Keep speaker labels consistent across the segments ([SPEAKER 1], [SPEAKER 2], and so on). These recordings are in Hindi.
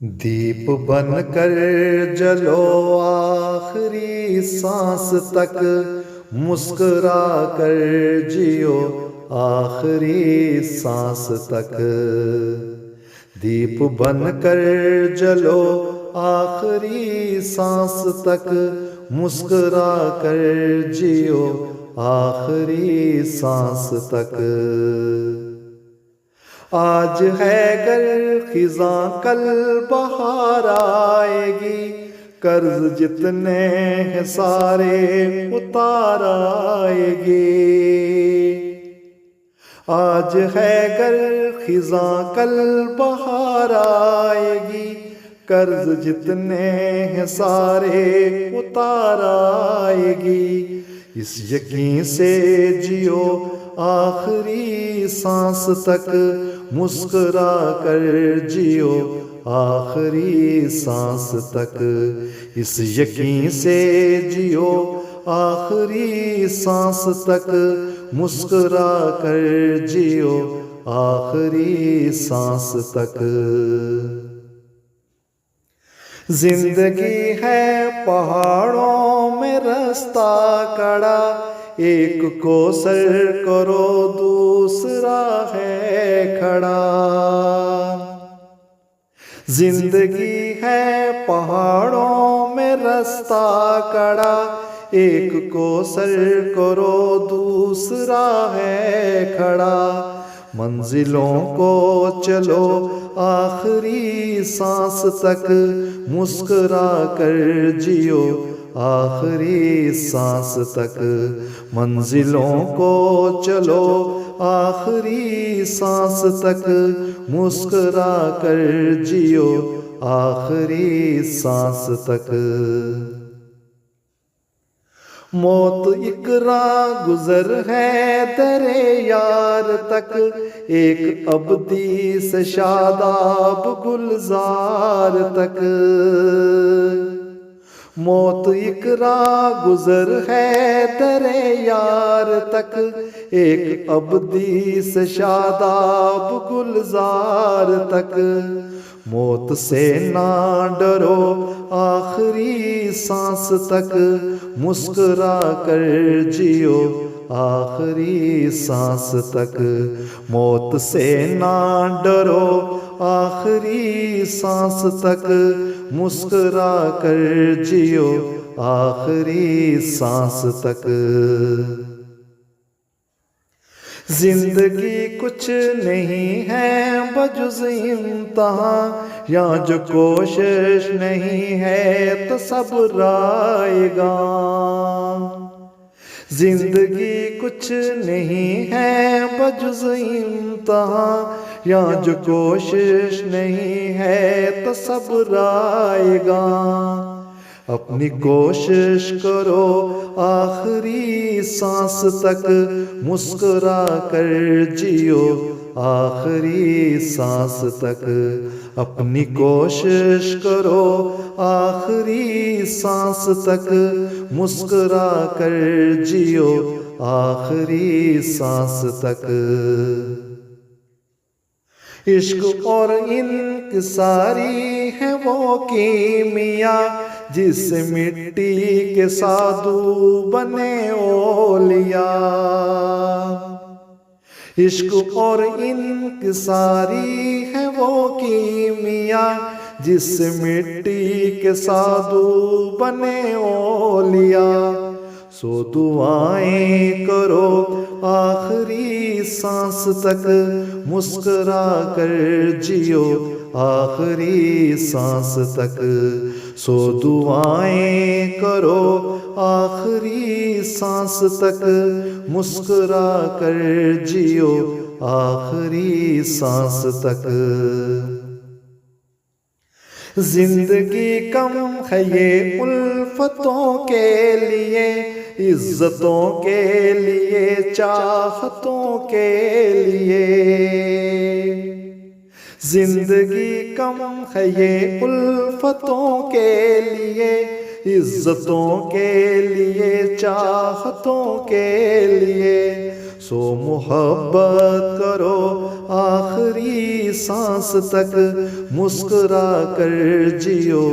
[SPEAKER 1] दीप बनकर जलो आखिरी सांस तक, मुस्कुरा कर जियो आखिरी सांस तक। दीप बनकर जलो आखिरी सांस तक, मुस्कुरा कर जियो आखिरी सांस तक। आज है गर खिज़ां कल बहार आएगी, कर्ज जितने हैं सारे उतार आएगी। आज है गर खिज़ां कल बहार आएगी, कर्ज जितने हैं सारे उतार आएगी। इस यकीन से जियो आखिरी सांस तक, मुस्कुरा कर जियो आखिरी सांस तक। इस यकीन से जियो आखिरी सांस तक, मुस्कुरा कर जियो आखिरी सांस तक। जिंदगी है पहाड़ों में रास्ता कड़ा, एक को सर करो दूसरा है खड़ा। जिंदगी है पहाड़ों में रास्ता कड़ा, एक को सर करो दूसरा है खड़ा। मंजिलों को चलो आखिरी सांस तक, मुस्कुरा कर जियो आखिरी सांस तक। मंजिलों को चलो आखिरी सांस तक, मुस्कुरा कर जियो आखिरी सांस तक। मौत इकरा गुजर है दरे यार तक, एक अबदी से शादाब गुलजार तक। मौत इकरा गुजर है दरे यार तक, एक अबदी से शादाब गुलजार तक। मौत से ना डरो आखिरी सांस तक, मुस्कुरा कर जियो आखिरी सांस तक। मौत से ना डरो आखिरी सांस तक, मुस्कुरा कर जियो आखिरी सांस तक। जिंदगी कुछ नहीं है बजुज़ इम्तिहान, यहाँ जो कोशिश नहीं है तो सब्र आएगा। जिंदगी कुछ नहीं है बजुज़ इम्तिहान, यहाँ जो कोशिश नहीं है तो सब्र आएगा। अपनी कोशिश करो आखिरी सांस तक, मुस्कुरा कर जियो आखिरी सांस तक। अपनी कोशिश करो आखिरी सांस तक, मुस्कुरा कर जियो आखिरी सांस तक। इश्क और इंकिसारी है वो कीमिया, जिस मिट्टी के साधु बने ओलिया। इश्क और इंकिसारी है वो कीमिया, जिस मिट्टी के साधु बने ओलिया। सो दुआएं करो आखिरी सांस तक, मुस्कुरा कर जियो आखिरी सांस तक। सो दुआएं करो आखिरी सांस तक, मुस्कुरा कर जियो आखिरी सांस तक। जिंदगी कम है ये उल्फतों के लिए, इज्जतों के लिए, चाहतों के लिए। जिंदगी कम है ये उल्फतों के लिए, इज्जतों के लिए, चाहतों के लिए। सो मोहब्बत करो आखिरी सांस तक, मुस्कुरा कर जियो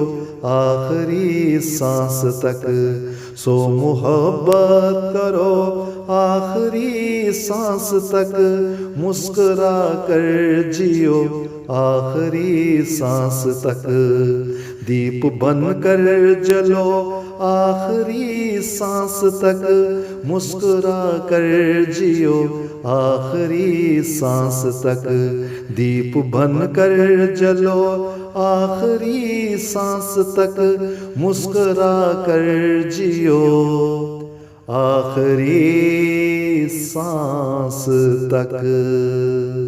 [SPEAKER 1] आखिरी सांस तक। सो मोहब्बत करो आखिरी सांस तक, मुस्कुरा कर जियो आखिरी सांस तक। दीप बन कर जलो आखिरी सांस तक, मुस्कुरा कर जियो आखिरी सांस तक। दीप बन कर जलो आखिरी सांस तक, मुस्कुरा कर जियो आखिरी सांस तक।